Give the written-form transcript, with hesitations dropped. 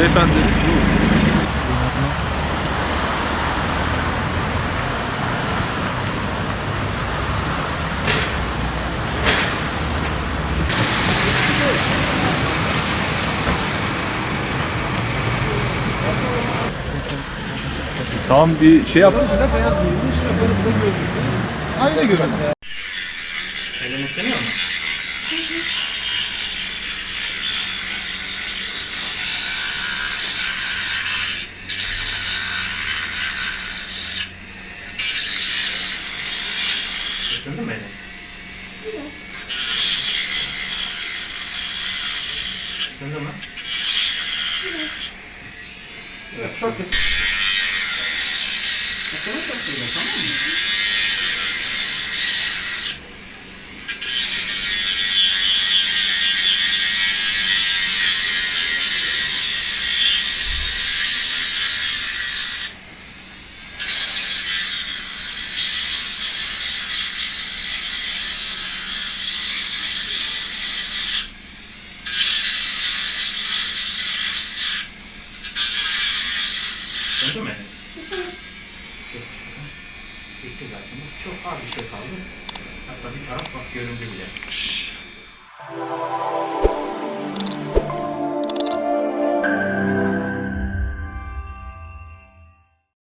Beyefendi. Tamam bir şey yap. Bu da beyaz giymiş, şoförü bu da gözlüklü. Aynı görüntü. Söylemek istemiyor mu? Isındın mı elin? Isındı mı? Evet, çok kötü. Bakalım çok güzel, tamam mı? Isındı mı elin? Bitti zaten. Çok az bir şey kaldı. Hatta bir taraf bak göründü bile.